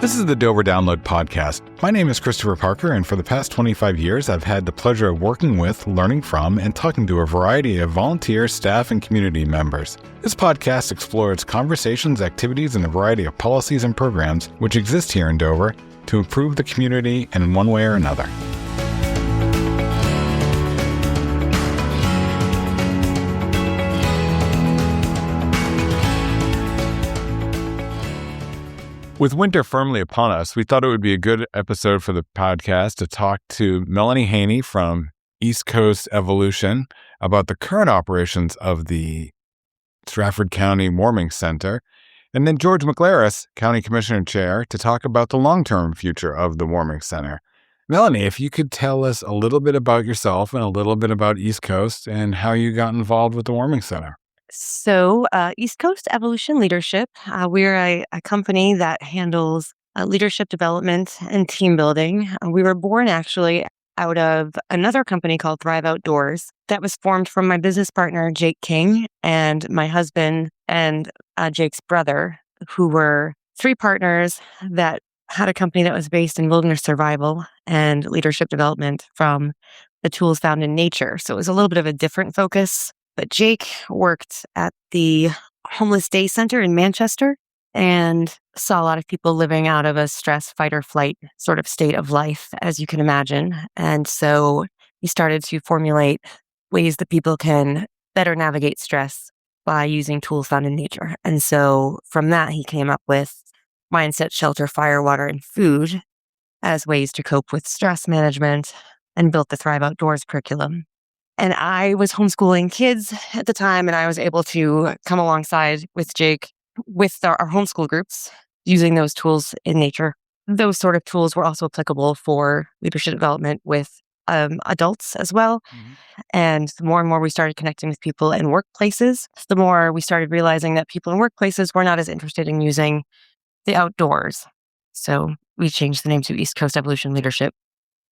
This is the Dover Download Podcast. My name is Christopher Parker, and for the past 25 years, I've had the pleasure of working with, learning from, and talking to a variety of volunteer, staff, and community members. This podcast explores conversations, activities, and a variety of policies and programs which exist here in Dover to improve the community in one way or another. With winter firmly upon us, we thought it would be a good episode for the podcast to talk to Melanie Haney from East Coast Evolution about the current operations of the Strafford County Warming Center, and then George Maglaras, County Commissioner Chair, to talk about the long-term future of the Warming Center. Melanie, if you could tell us a little bit about yourself and a little bit about East Coast and how you got involved with the Warming Center. So East Coast Evolution Leadership, we're a company that handles leadership development and team building. We were born actually out of another company called Thrive Outdoors that was formed from my business partner, Jake King, and my husband and Jake's brother, who were three partners that had a company that was based in wilderness survival and leadership development from the tools found in nature. So it was a little bit of a different focus. But Jake worked at the homeless day center in Manchester and saw a lot of people living out of a stress, fight or flight sort of state of life, as you can imagine. And so he started to formulate ways that people can better navigate stress by using tools found in nature. And so from that, he came up with mindset, shelter, fire, water, and food as ways to cope with stress management and built the Thrive Outdoors curriculum. And I was homeschooling kids at the time, and I was able to come alongside with Jake with our homeschool groups using those tools in nature. Those sort of tools were also applicable for leadership development with adults as well. Mm-hmm. And the more and more we started connecting with people in workplaces, the more we started realizing that people in workplaces were not as interested in using the outdoors. So we changed the name to East Coast Evolution Leadership.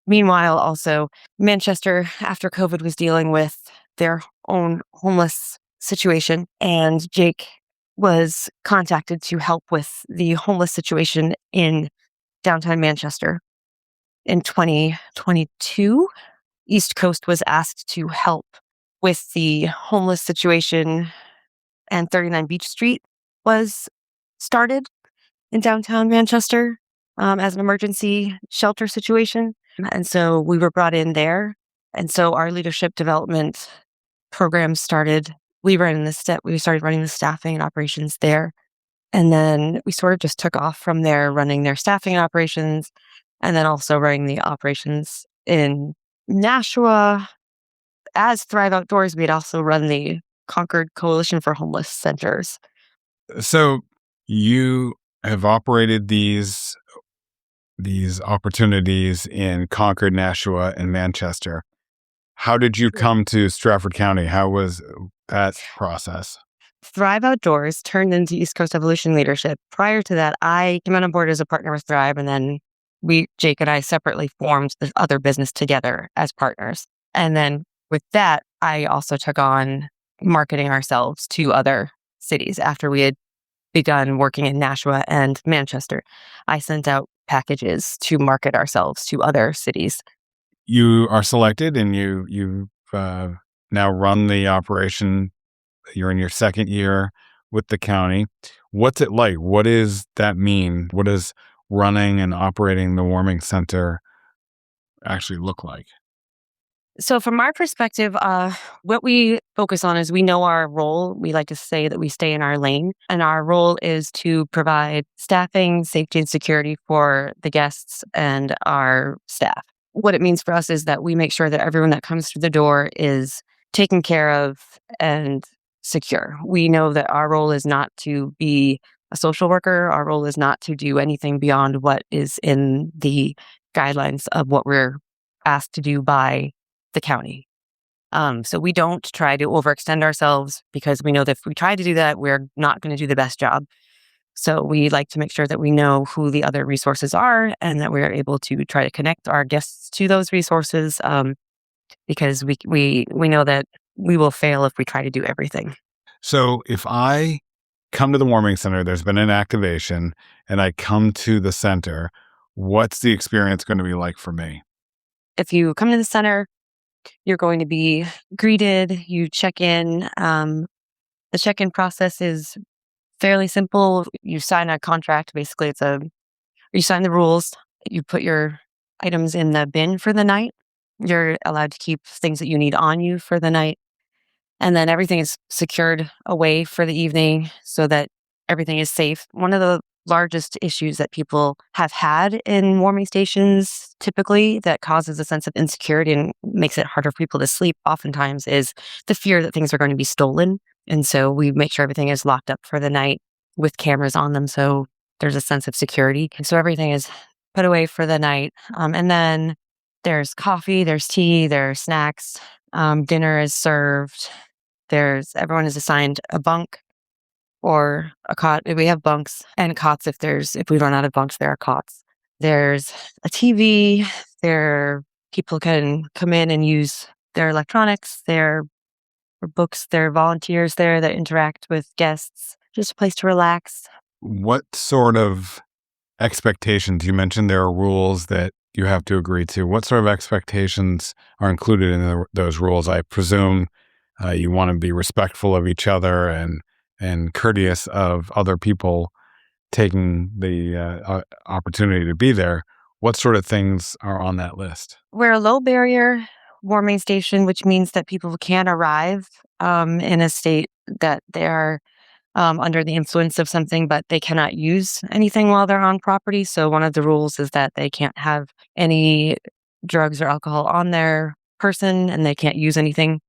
Meanwhile, also, Manchester, after COVID, was dealing with their own homeless situation, and Jake was contacted to help with the homeless situation in downtown Manchester. In 2022, East Coast was asked to help with the homeless situation, and 39 Beach Street was started in downtown Manchester as an emergency shelter situation. And so we were brought in there. And so our leadership development program started. We started running the staffing and operations there. And then we sort of just took off from there, running their staffing and operations, and then also running the operations in Nashua. As Thrive Outdoors, we'd also run the Concord Coalition for Homeless Centers. So you have operated these opportunities in Concord, Nashua, and Manchester. How did you come to Strafford County? How was that process? Thrive Outdoors turned into East Coast Evolution Leadership. Prior to that, I came on board as a partner with Thrive, and then Jake and I separately formed the other business together as partners. And then with that, I also took on marketing ourselves to other cities after we had begun working in Nashua and Manchester. I sent out packages to market ourselves to other cities. You are selected, and you've now run the operation. You're in your second year with the county. What's it like? What does that mean? What does running and operating the warming center actually look like? So from our perspective, what we focus on is we know our role. We like to say that we stay in our lane, and our role is to provide staffing, safety, and security for the guests and our staff. What it means for us is that we make sure that everyone that comes through the door is taken care of and secure. We know that our role is not to be a social worker. Our role is not to do anything beyond what is in the guidelines of what we're asked to do by the county. So we don't try to overextend ourselves, because we know that if we try to do that, we're not going to do the best job. So we like to make sure that we know who the other resources are, and that we are able to try to connect our guests to those resources, because we know that we will fail if we try to do everything. So if I come to the warming center, there's been an activation, and I come to the center, what's the experience going to be like for me? If you come to the center, you're going to be greeted. You check in. The check-in process is fairly simple. You sign a contract. Basically, you sign the rules. You put your items in the bin for the night. You're allowed to keep things that you need on you for the night. And then everything is secured away for the evening so that everything is safe. One of the largest issues that people have had in warming stations typically that causes a sense of insecurity and makes it harder for people to sleep oftentimes is the fear that things are going to be stolen. And so we make sure everything is locked up for the night with cameras on them so there's a sense of security. And so everything is put away for the night. And then there's coffee, there's tea, there's snacks, dinner is served. Everyone is assigned a bunk or a cot. We have bunks and cots. If we run out of bunks, there are cots. There's a TV. People can come in and use their electronics, their books, there are volunteers there that interact with guests. Just a place to relax. What sort of expectations? You mentioned there are rules that you have to agree to. What sort of expectations are included in those rules? I presume you want to be respectful of each other and courteous of other people taking the opportunity to be there. What sort of things are on that list? We're a low barrier warming station, which means that people can arrive in a state that they are under the influence of something, but they cannot use anything while they're on property. So one of the rules is that they can't have any drugs or alcohol on their person and they can't use anything.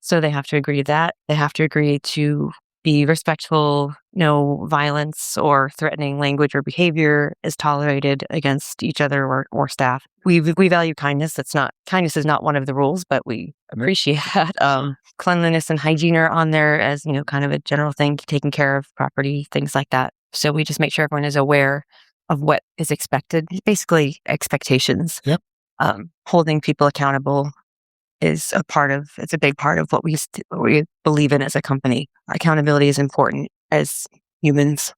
So they have to agree to that. They have to agree to be respectful. No violence or threatening language or behavior is tolerated against each other or staff. We value kindness. Kindness is not one of the rules, but we appreciate that. Cleanliness and hygiene are on there as, kind of a general thing, taking care of property, things like that. So we just make sure everyone is aware of what is expected. Basically, expectations. Yep. Holding people accountable is it's a big part of what we believe in as a company. Accountability is important as humans.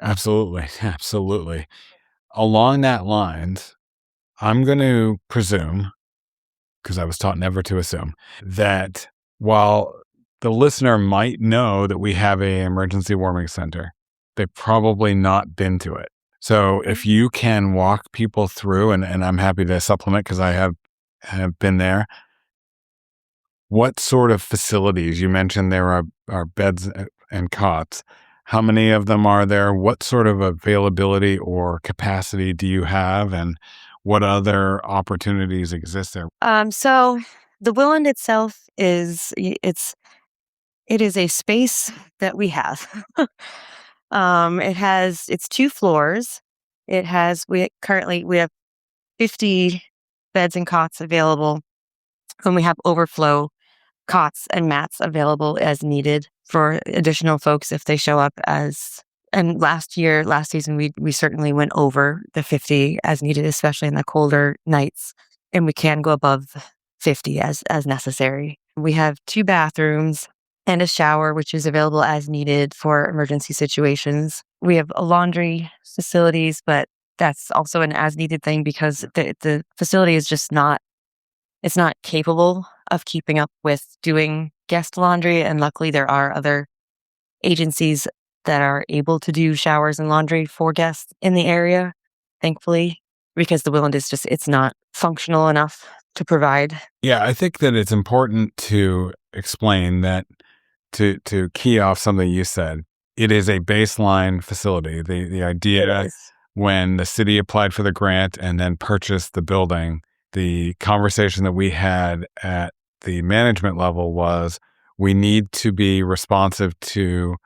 Absolutely. Absolutely. Along that lines, I'm going to presume, because I was taught never to assume, that while the listener might know that we have an emergency warming center, they've probably not been to it. So if you can walk people through, and I'm happy to supplement because I have been there. What sort of facilities? You mentioned there are beds and cots. How many of them are there? What sort of availability or capacity do you have? And what other opportunities exist there? So the Willand itself it is a space that we have. It's 2 floors. We have 50 beds and cots available, and we have overflow cots and mats available as needed for additional folks if they show up and last season, we certainly went over the 50 as needed, especially in the colder nights, and we can go above 50 as necessary. We have 2 bathrooms and a shower, which is available as needed for emergency situations. We have a laundry facilities, but that's also an as needed thing because the facility is just it's not capable of keeping up with doing guest laundry. And luckily there are other agencies that are able to do showers and laundry for guests in the area, thankfully, because the Willand it's not functional enough to provide. Yeah, I think that it's important to explain that to key off something you said. It is a baseline facility. The idea when the city applied for the grant and then purchased the building, the conversation that we had at the management level was we need to be responsive to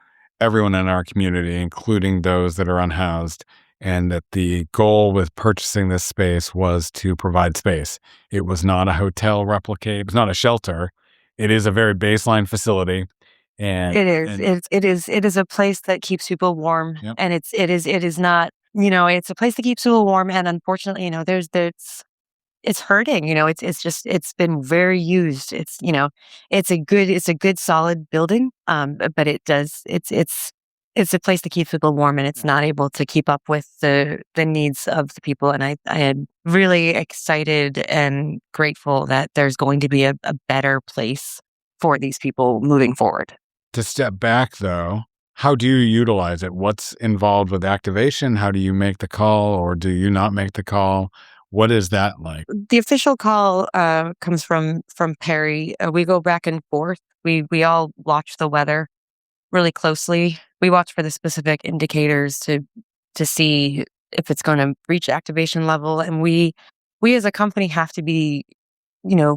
everyone in our community, including those that are unhoused, and that the goal with purchasing this space was to provide space. It was not a hotel replicate. It was not a shelter. It is a very baseline facility. And it is a place that keeps people warm. Yep. And it is not, it's a place that keeps people warm. And unfortunately, it's hurting, it's been very used. It's a good solid building. But it's a place that keeps people warm, and it's not able to keep up with the needs of the people. And I am really excited and grateful that there's going to be a better place for these people moving forward. To step back, though, how do you utilize it? What's involved with activation? How do you make the call, or do you not make the call? What is that like? The official call comes from Perry. We go back and forth. We all watch the weather really closely. We watch for the specific indicators to see if it's going to reach activation level, and we as a company have to be,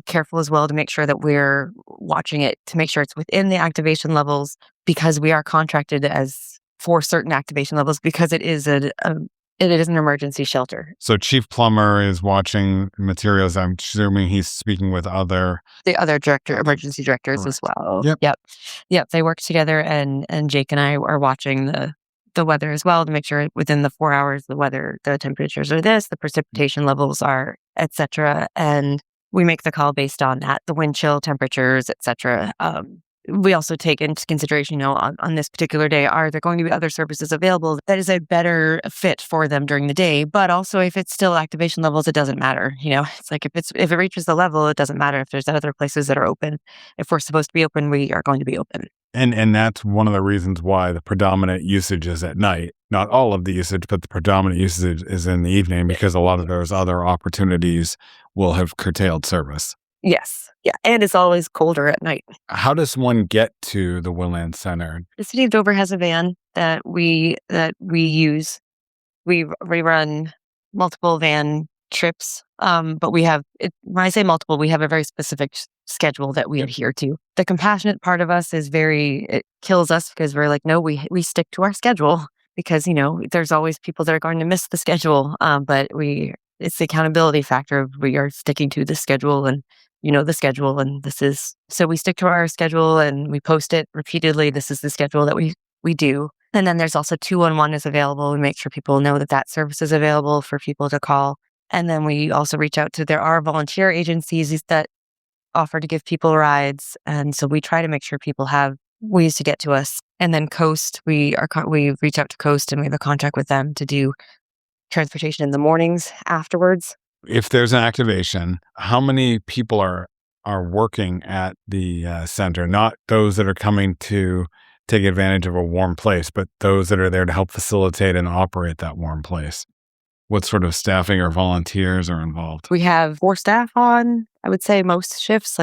careful as well to make sure that we're watching it to make sure it's within the activation levels, because we are contracted as for certain activation levels, because it is an emergency shelter. So Chief Plumber is watching materials. I'm assuming he's speaking with the other emergency directors as well. Yep. They work together, and Jake and I are watching the weather as well to make sure within the 4 hours the temperatures are this, the precipitation levels are, etc. And we make the call based on that, the wind chill temperatures, etc. We also take into consideration, on this particular day, are there going to be other services available that is a better fit for them during the day? But also, if it's still activation levels, it doesn't matter. It's like if it reaches the level, it doesn't matter if there's other places that are open. If we're supposed to be open, we are going to be open. And that's one of the reasons why the predominant usage is at night. Not all of the usage, but the predominant usage is in the evening, because a lot of those other opportunities will have curtailed service. Yes. Yeah. And it's always colder at night. How does one get to the Willand Center? The city of Dover has a van that we use. We run multiple van trips, but we have, when I say multiple, we have a very specific schedule that we adhere to. The compassionate part of us it kills us, because we're like, no, we stick to our schedule, because, there's always people that are going to miss the schedule. But it's the accountability factor of we are sticking to the schedule, and the schedule, and so we stick to our schedule and we post it repeatedly. This is the schedule that we do. And then there's also 211 is available. We make sure people know that service is available for people to call. And then we also reach out to, there are volunteer agencies that offer to give people rides. And so we try to make sure people have ways to get to us. And then Coast, we reach out to Coast, and we have a contract with them to do transportation in the mornings afterwards. If there's an activation, how many people are working at the center? Not those that are coming to take advantage of a warm place, but those that are there to help facilitate and operate that warm place. What sort of staffing or volunteers are involved? We have 4 staff on, I would say, most shifts,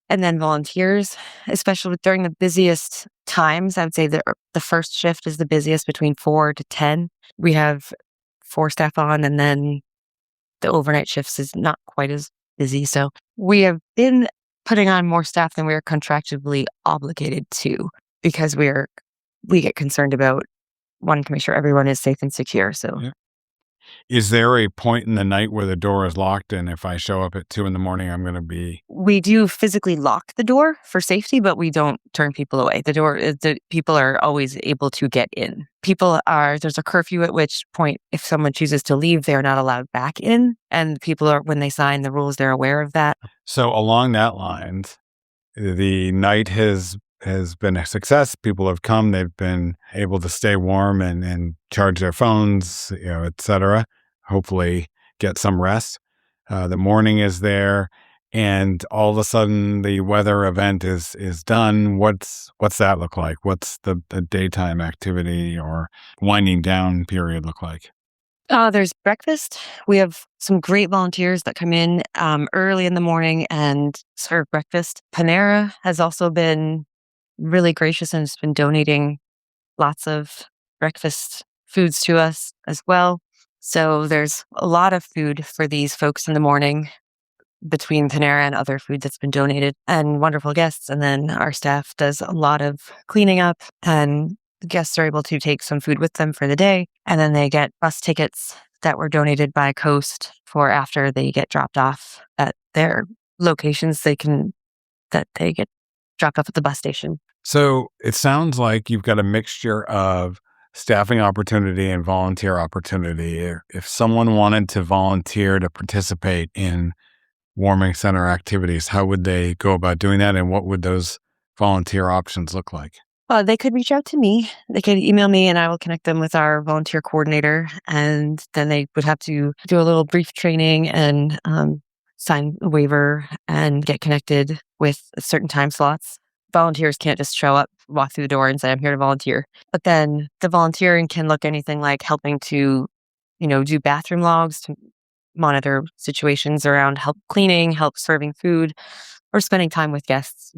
and then volunteers, especially during the busiest times. I would say the first shift is the busiest, between 4 to 10. We have 4 staff on, and then the overnight shifts is not quite as busy. So we have been putting on more staff than we are contractually obligated to, because we get concerned about wanting to make sure everyone is safe and secure. So. Yeah. Is there a point in the night where the door is locked, and if I show up at 2 a.m, I'm going to be... We do physically lock the door for safety, but we don't turn people away. The people are always able to get in. There's a curfew at which point, if someone chooses to leave, they're not allowed back in. And people when they sign the rules, they're aware of that. So along that lines, the night has been a success. People have come, they've been able to stay warm and charge their phones, et cetera. Hopefully get some rest. The morning is there, and all of a sudden the weather event is done. What's that look like? What's the daytime activity or winding down period look like? There's breakfast. We have some great volunteers that come in early in the morning and serve breakfast. Panera has also been really gracious and has been donating lots of breakfast foods to us as well. So there's a lot of food for these folks in the morning, between Panera and other food that's been donated, and wonderful guests. And then our staff does a lot of cleaning up, and the guests are able to take some food with them for the day. And then they get bus tickets that were donated by Coast for after they get dropped off at their locations. They get dropped off at the bus station. So it sounds like you've got a mixture of staffing opportunity and volunteer opportunity. If someone wanted to volunteer to participate in warming center activities, how would they go about doing that, and what would those volunteer options look like? They could reach out to me. They could email me and I will connect them with our volunteer coordinator. And then they would have to do a little brief training and sign a waiver and get connected with certain time slots. Volunteers can't just show up, walk through the door and say, I'm here to volunteer. But then the volunteering can look anything like helping to, do bathroom logs to monitor situations around help cleaning, help serving food, or spending time with guests,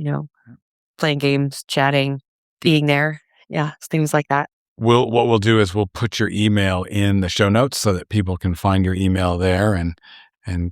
playing games, chatting, being there. Yeah, things like that. What we'll do is we'll put your email in the show notes so that people can find your email there and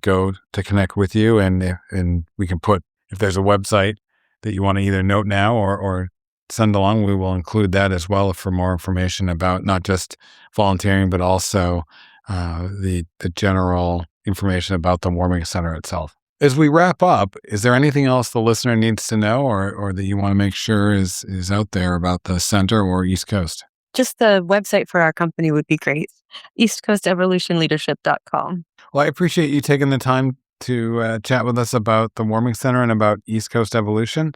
go to connect with you. And we can put, if there's a website that you want to either note now or send along, we will include that as well for more information about not just volunteering, but also the general information about the warming center itself. As we wrap up, is there anything else the listener needs to know or that you want to make sure is out there about the center or East Coast? Just the website for our company would be great. eastcoastevolutionleadership.com. Well, I appreciate you taking the time to chat with us about the warming center and about East Coast Evolution.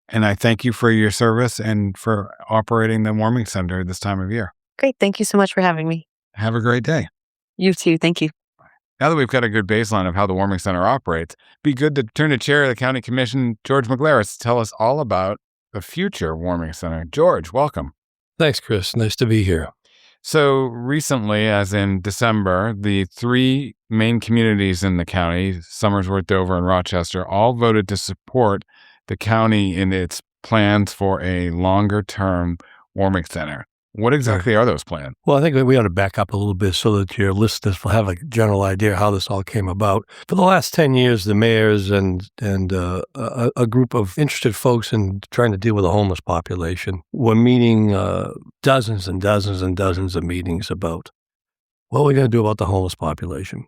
And I thank you for your service and for operating the warming center this time of year. Great. Thank you so much for having me. Have a great day. You too. Thank you. Now that we've got a good baseline of how the warming center operates, it'd be good to turn to Chair of the County Commission, George Maglaras, to tell us all about the future warming center. George, welcome. Thanks, Chris. Nice to be here. So recently, as in December, the three main communities in the county, Somersworth, Dover, and Rochester, all voted to support the county in its plans for a longer-term warming center. What exactly are those plans? Well, I think we ought to back up a little bit so that your listeners will have a general idea how this all came about. For the last 10 years, the mayors and a group of interested folks in trying to deal with the homeless population were meeting dozens and dozens and dozens of meetings about what we're going to do about the homeless population.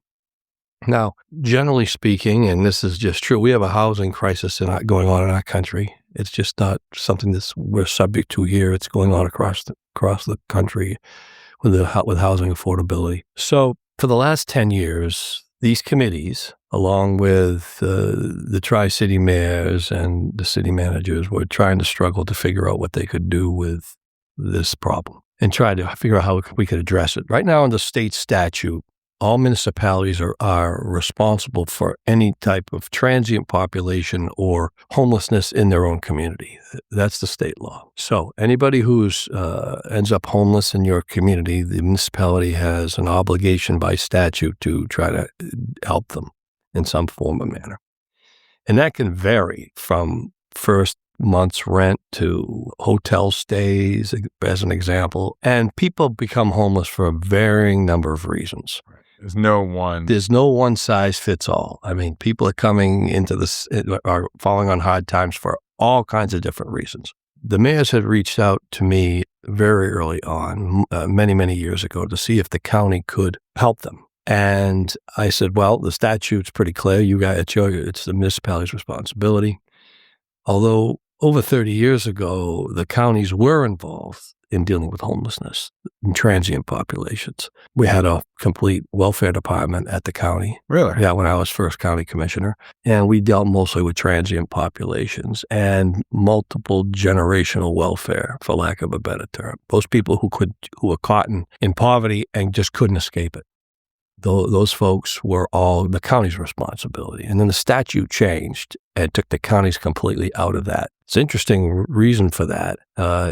Now, generally speaking, and this is just true, we have a housing crisis going on in our country. It's just not something we're subject to here. It's going on across the country with housing affordability. So for the last 10 years, these committees, along with the Tri-City mayors and the city managers, were trying to struggle to figure out what they could do with this problem and try to figure out how we could address it. Right now, in the state statute, all municipalities are responsible for any type of transient population or homelessness in their own community. That's the state law. So anybody who's ends up homeless in your community, the municipality has an obligation by statute to try to help them in some form or manner. And that can vary from first month's rent to hotel stays, as an example. And people become homeless for a varying number of reasons. There's no one size fits all. I mean, people are coming into this, are falling on hard times for all kinds of different reasons. The mayors had reached out to me very early on, many, many years ago, to see if the county could help them. And I said, well, the statute's pretty clear. It's the municipality's responsibility. Although over 30 years ago, the counties were involved in dealing with homelessness in transient populations. We had a complete welfare department at the county. Really? Yeah, when I was first county commissioner. And we dealt mostly with transient populations and multiple generational welfare, for lack of a better term. Those people who were caught in poverty and just couldn't escape it. Those folks were all the county's responsibility. And then the statute changed and took the counties completely out of that. It's an interesting reason for that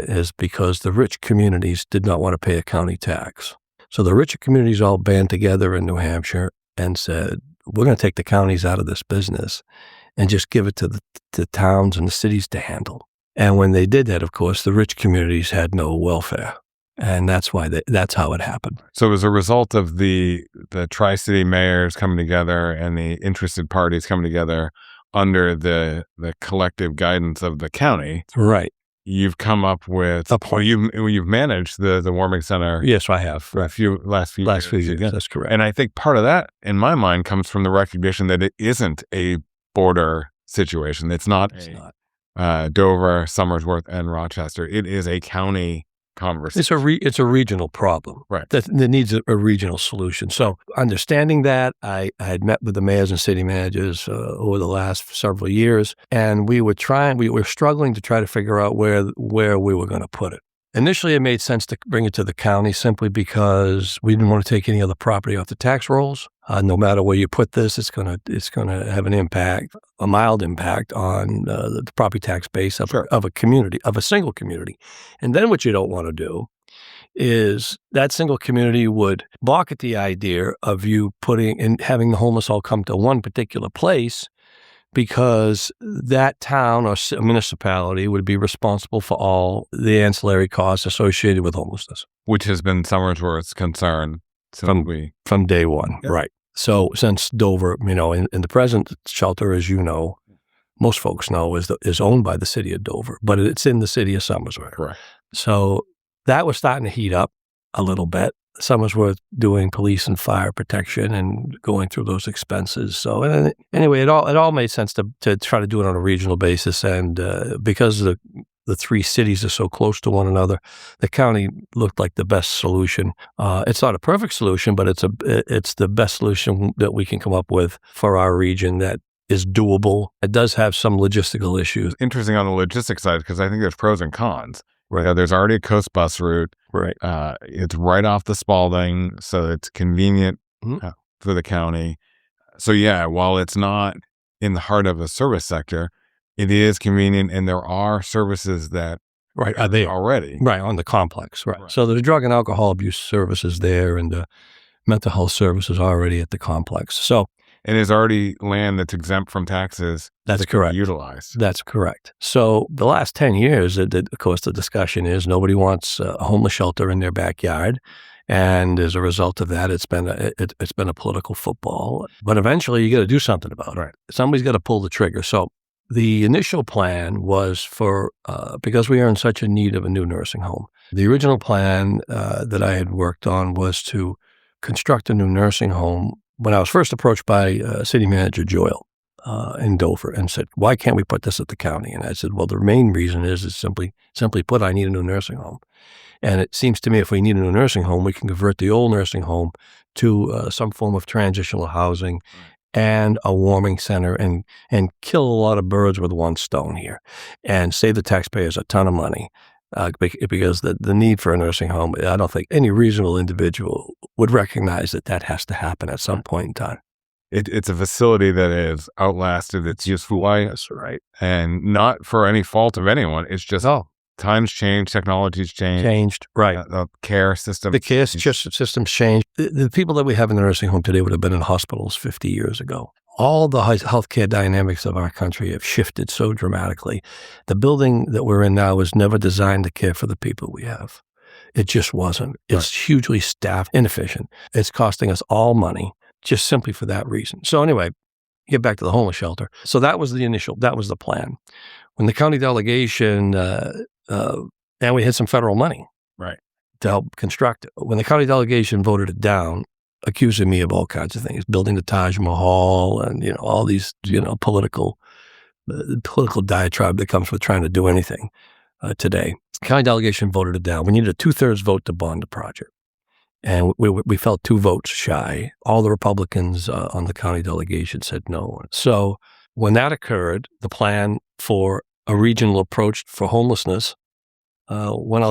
is because the rich communities did not want to pay a county tax. So the richer communities all band together in New Hampshire and said, we're going to take the counties out of this business and just give it to the towns and the cities to handle. And when they did that, of course, the rich communities had no welfare. And that's how it happened. So as a result of the Tri-City mayors coming together and the interested parties coming together under the collective guidance of the county, right? You've come up with you've managed the warming center. Yes, I have for last few years. That's correct. And I think part of that, in my mind, comes from the recognition that it isn't a border situation. It's not Dover, Somersworth, and Rochester. It is a county conversation. It's a regional problem. Right. That needs a regional solution. So understanding that, I had met with the mayors and city managers over the last several years, and we were struggling to try to figure out where we were going to put it. Initially, it made sense to bring it to the county simply because we didn't want to take any other property off the tax rolls. No matter where you put this, it's going to have an impact, a mild impact on the property tax base of a community, of a single community. And then what you don't want to do is that single community would balk at the idea of you having the homeless all come to one particular place, because that town or municipality would be responsible for all the ancillary costs associated with homelessness. Which has been Somersworth's concern from day one. Yep. Right. So since Dover, in the present shelter, as you know, most folks know, is owned by the city of Dover, but it's in the city of Somersworth. Correct. So that was starting to heat up a little bit. Somersworth doing police and fire protection and going through those expenses. So anyway, it all made sense to try to do it on a regional basis. And because the three cities are so close to one another, the county looked like the best solution. It's not a perfect solution, but it's the best solution that we can come up with for our region that is doable. It does have some logistical issues. Interesting on the logistics side, because I think there's pros and cons. Right. There's already a coast bus route. Right. It's right off the Spalding, so it's convenient for the county. So yeah, while it's not in the heart of the service sector, it is convenient, and there are services that are there already. Right, on the complex. Right. So there's drug and alcohol abuse services there, and mental health services already at the complex. So. And there's already land that's exempt from taxes. That's correct. Utilized. That's correct. So the last 10 years, of course, the discussion is nobody wants a homeless shelter in their backyard. And as a result of that, it's been a political football. But eventually, you got to do something about it. Right. Somebody's got to pull the trigger. So the initial plan was because we are in such a need of a new nursing home. The original plan that I had worked on was to construct a new nursing home. When I was first approached by City Manager Joyle in Dover and said, "Why can't we put this at the county?" And I said, "Well, the main reason is simply put, I need a new nursing home. And it seems to me if we need a new nursing home, we can convert the old nursing home to some form of transitional housing and a warming center and kill a lot of birds with one stone here and save the taxpayers a ton of money." Because the need for a nursing home, I don't think any reasonable individual would recognize that has to happen at some point in time. It's a facility that has outlasted its useful life. That's right. And not for any fault of anyone. It's just times change, technology's changed. Right. The care system. The care system's changed. The people that we have in the nursing home today would have been in hospitals 50 years ago. All the healthcare dynamics of our country have shifted so dramatically. The building that we're in now was never designed to care for the people we have. It just wasn't. It's hugely staff inefficient. It's costing us all money just simply for that reason. So anyway, get back to the homeless shelter. So that was the plan. When the county delegation, and we had some federal money to help construct it. When the county delegation voted it down, accusing me of all kinds of things, building the Taj Mahal and, all these, political diatribe that comes with trying to do anything today. The county delegation voted it down. We needed a 2/3 vote to bond the project. And we felt 2 votes shy. All the Republicans on the county delegation said no. So when that occurred, the plan for a regional approach for homelessness went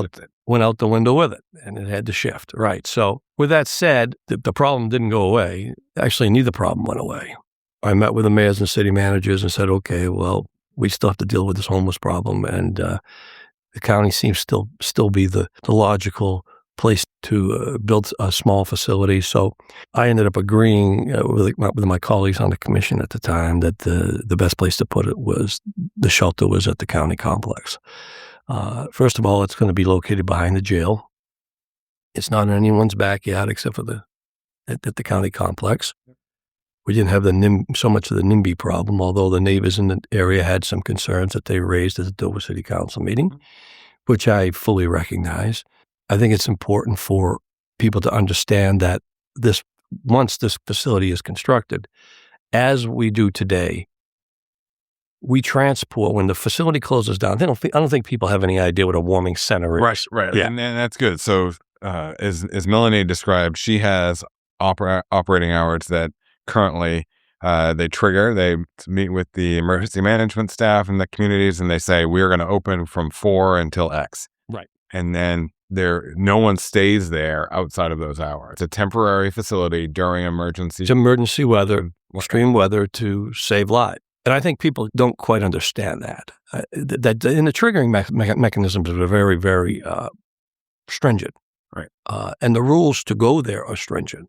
out the window with it, and it had to shift. Right. So with that said, the problem didn't go away. Actually, neither problem went away. I met with the mayors and city managers and said, okay, well, we still have to deal with this homeless problem. And the county seems still be the logical place to build a small facility. So I ended up agreeing with my colleagues on the commission at the time that the best place to put it was the shelter was at the county complex. First of all, it's going to be located behind the jail. It's not in anyone's backyard except for at the county complex. We didn't have so much of the NIMBY problem, although the neighbors in the area had some concerns that they raised at the Dover City Council meeting, which I fully recognize. I think it's important for people to understand that once this facility is constructed, as we do today, we transport when the facility closes down. I don't think people have any idea what a warming center is. Right. Yeah. And that's good. So as Melanie described, she has operating hours that currently they trigger. They meet with the emergency management staff in the communities, and they say, we're going to open from 4 until X. Right. And then no one stays there outside of those hours. It's a temporary facility during emergency. It's emergency weather, extreme weather to save lives. And I think people don't quite understand that. That in the triggering mechanisms are very, very stringent. Right. And the rules to go there are stringent.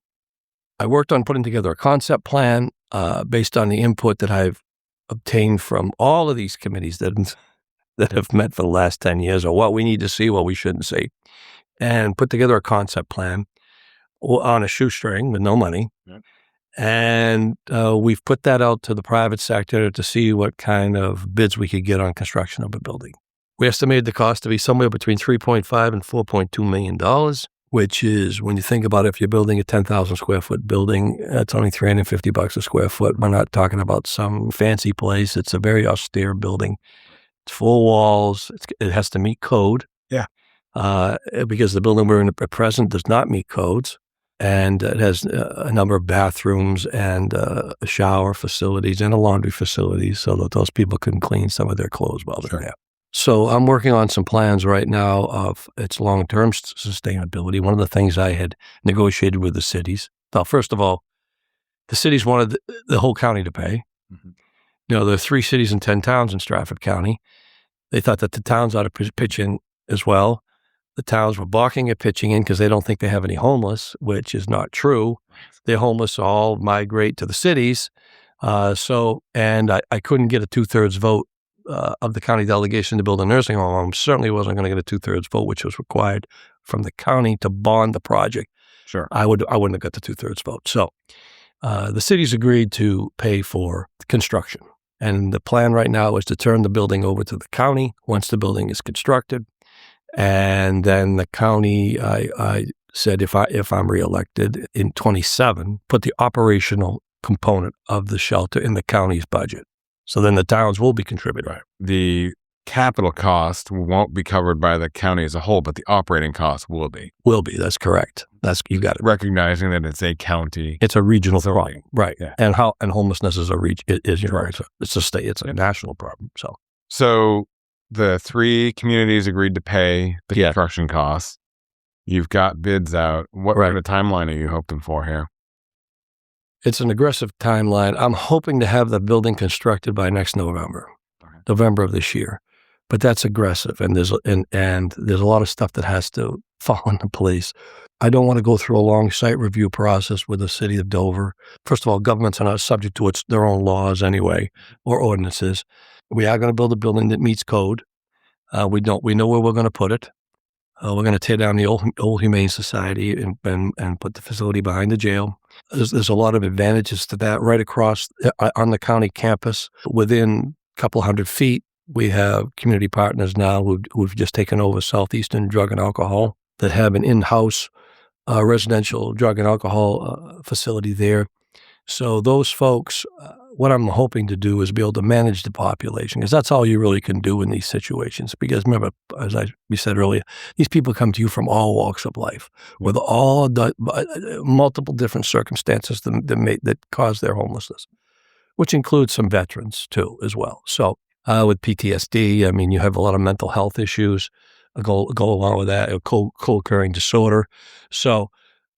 I worked on putting together a concept plan based on the input that I've obtained from all of these committees that have met for the last 10 years, or what we need to see, what we shouldn't see, and put together a concept plan on a shoestring with no money. Yep. And we've put that out to the private sector to see what kind of bids we could get on construction of a building. We estimated the cost to be somewhere between $3.5 and $4.2 million, which is, when you think about it, if you're building a 10,000 square foot building, it's only $350 a square foot. We're not talking about some fancy place. It's a very austere building. It's 4 walls. It has to meet code. Yeah. Because the building we're in at present does not meet codes. And it has a number of bathrooms and shower facilities and a laundry facility so that those people can clean some of their clothes while they're there. So I'm working on some plans right now of its long-term sustainability. One of the things I had negotiated with the cities. Well, first of all, the cities wanted the whole county to pay. Mm-hmm. There are 3 cities and 10 towns in Strafford County. They thought that the towns ought to pitch in as well. The towns were balking at pitching in because they don't think they have any homeless, which is not true. They're homeless all migrate to the cities. And I couldn't get a 2/3 vote of the county delegation to build a nursing home. I certainly wasn't going to get a 2/3 vote, which was required from the county to bond the project. Sure. I wouldn't have got the 2/3 vote. So the cities agreed to pay for the construction. And the plan right now is to turn the building over to the county once the building is constructed. And then the county, I said, if I'm reelected in 27, put the operational component of the shelter in the county's budget. So then the towns will be contributing. Right. The capital cost won't be covered by the county as a whole, but the operating cost will be. Will be. That's correct. You got it. Recognizing that it's a county. It's a regional problem, right? Yeah. And homelessness is it's a state. It's a national problem. So the 3 communities agreed to pay the construction costs. You've got bids out. What kind of timeline are you hoping for here? It's an aggressive timeline. I'm hoping to have the building constructed by next November of this year. But that's aggressive, and there's a lot of stuff that has to fall into place. I don't want to go through a long site review process with the city of Dover. First of all, governments are not subject to their own laws anyway, or ordinances. We are going to build a building that meets code. We know where we're going to put it. We're going to tear down the old Humane Society and put the facility behind the jail. There's a lot of advantages to that right across on the county campus. Within a couple hundred feet, we have community partners now who've just taken over Southeastern Drug and Alcohol that have an in-house residential drug and alcohol facility there. So those folks, what I'm hoping to do is be able to manage the population, because that's all you really can do in these situations. Because remember, as we said earlier, these people come to you from all walks of life with all multiple different circumstances that cause their homelessness, which includes some veterans too as well. So with PTSD, I mean, you have a lot of mental health issues go along with that, a co-occurring disorder. So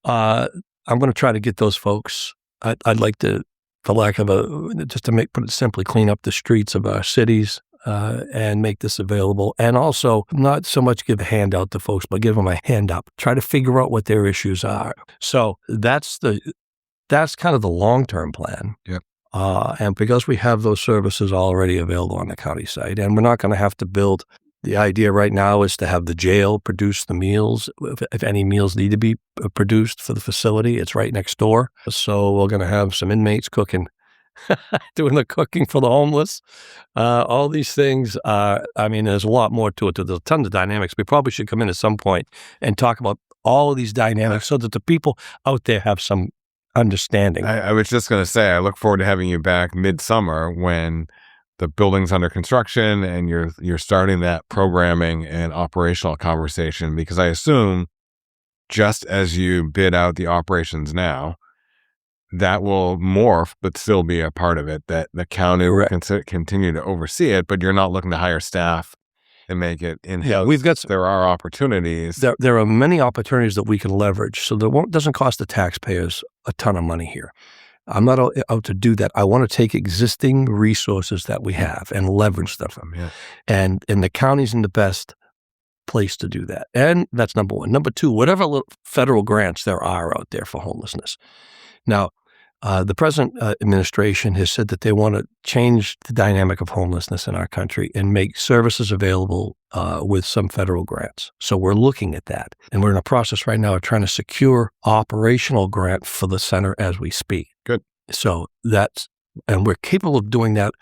I'm going to try to get those folks. I'd like to, for lack of put it simply, clean up the streets of our cities and make this available. And also not so much give a handout to folks, but give them a hand up. Try to figure out what their issues are. So that's kind of the long-term plan. Yep. And because we have those services already available on the county site, and we're not going to have to build. The idea right now is to have the jail produce the meals. If any meals need to be produced for the facility, it's right next door. So we're going to have some inmates cooking, doing the cooking for the homeless. All these things, there's a lot more to it. There's a ton of dynamics. We probably should come in at some point and talk about all of these dynamics so that the people out there have some understanding. I was just going to say, I look forward to having you back midsummer when the building's under construction and you're starting that programming and operational conversation, because I assume just as you bid out the operations now, that will morph, but still be a part of it, that the county will continue to oversee it, but you're not looking to hire staff and make it in-house. Yeah, there are opportunities. There are many opportunities that we can leverage, so that doesn't cost the taxpayers a ton of money here. I'm not out to do that. I want to take existing resources that we have and leverage them. Yeah. And the county's in the best place to do that. And that's number one. Number two, whatever federal grants there are out there for homelessness. Now, the present administration has said that they want to change the dynamic of homelessness in our country and make services available with some federal grants. So we're looking at that. And we're in a process right now of trying to secure operational grant for the center as we speak. Good. And we're capable of doing that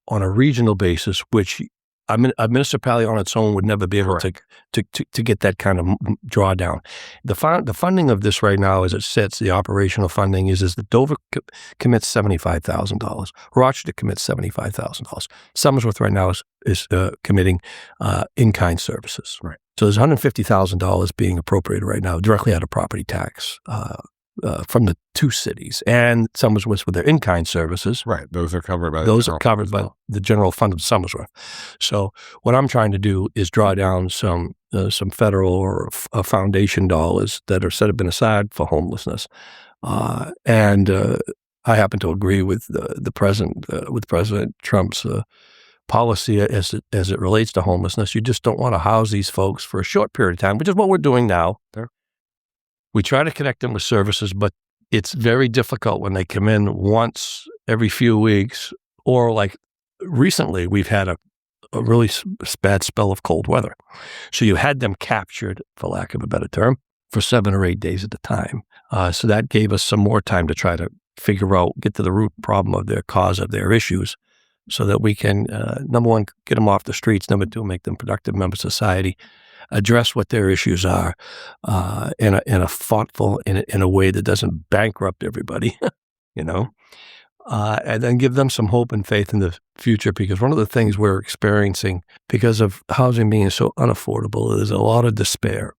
on a regional basis, which a municipality on its own would never be able to get that kind of drawdown. The funding of this right now, as it sits, the operational funding is that Dover commits $75,000. Rochester commits $75,000. Somersworth right now is committing in-kind services. Right. So there's $150,000 being appropriated right now directly out of property tax from the two cities, and Somersworth with their in-kind services. Right. Those are covered by the general fund of Somersworth. So what I'm trying to do is draw down some federal or foundation dollars that have been aside for homelessness. And I happen to agree with the president, with President Trump's policy as it relates to homelessness. You just don't want to house these folks for a short period of time, which is what we're doing now. Sure. We try to connect them with services, but it's very difficult when they come in once every few weeks, or like recently we've had a really bad spell of cold weather. So you had them captured, for lack of a better term, for 7 or 8 days at a time. So that gave us some more time to try to get to the root problem of their cause of their issues, so that we can, number one, get them off the streets, number two, make them productive members of society, address what their issues are in a thoughtful, in a way that doesn't bankrupt everybody, and then give them some hope and faith in the future. Because one of the things we're experiencing, because of housing being so unaffordable, is a lot of despair.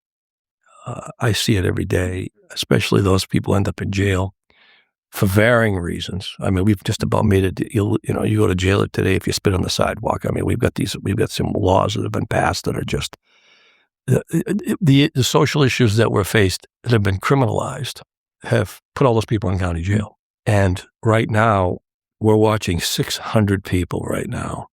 I see it every day, especially those people end up in jail for varying reasons. I mean, we've just about made it, you go to jail today if you spit on the sidewalk. I mean, we've got some laws that have been passed that are just, the social issues that we're faced that have been criminalized have put all those people in county jail. And right now, we're watching 600 people right now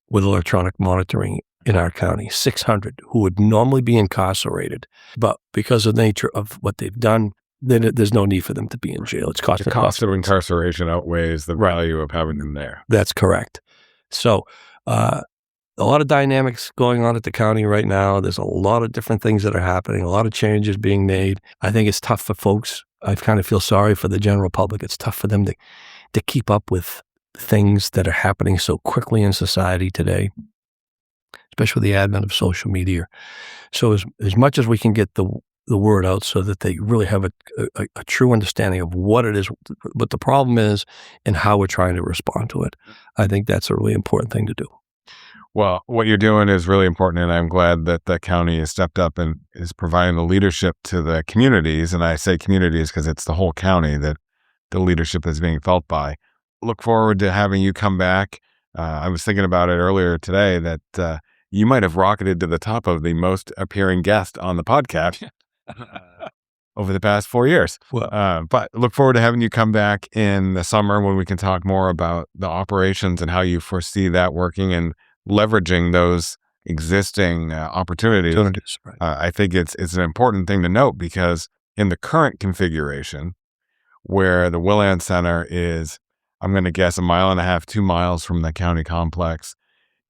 with electronic monitoring in our county, 600 who would normally be incarcerated. But because of the nature of what they've done, then there's no need for them to be in jail. It's the cost of incarceration outweighs the value of having them there. That's correct. So, a lot of dynamics going on at the county right now. There's a lot of different things that are happening, a lot of changes being made. I think it's tough for folks. I kind of feel sorry for the general public. It's tough for them to keep up with things that are happening so quickly in society today, especially with the advent of social media. So as much as we can get the word out so that they really have a true understanding of what it is, what the problem is, and how we're trying to respond to it, I think that's a really important thing to do. Well, what you're doing is really important, and I'm glad that the county has stepped up and is providing the leadership to the communities. And I say communities because it's the whole county that the leadership is being felt by. Look forward to having you come back. I was thinking about it earlier today that you might have rocketed to the top of the most appearing guest on the podcast over the past 4 years. But look forward to having you come back in the summer when we can talk more about the operations and how you foresee that working and leveraging those existing opportunities. Right. I think it's an important thing to note, because in the current configuration, where the Willand Center is, I'm going to guess, 1.5 miles, 2 miles from the county complex,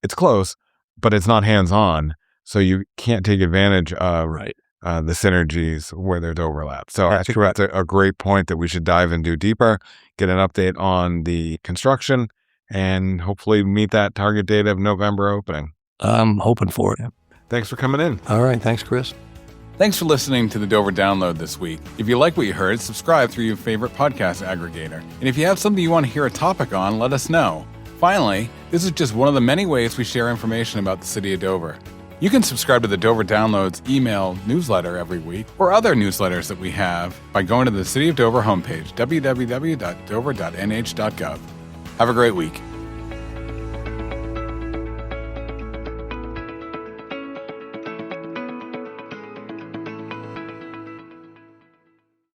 it's close, but it's not hands-on, so you can't take advantage of the synergies where there's overlap. So I think that's a great point that we should dive into deeper, get an update on the construction, and hopefully meet that target date of November opening. I'm hoping for it. Thanks for coming in. All right. Thanks, Chris. Thanks for listening to the Dover Download this week. If you like what you heard, subscribe through your favorite podcast aggregator. And if you have something you want to hear a topic on, let us know. Finally, this is just one of the many ways we share information about the city of Dover. You can subscribe to the Dover Downloads email newsletter every week or other newsletters that we have by going to the City of Dover homepage, www.dover.nh.gov. Have a great week.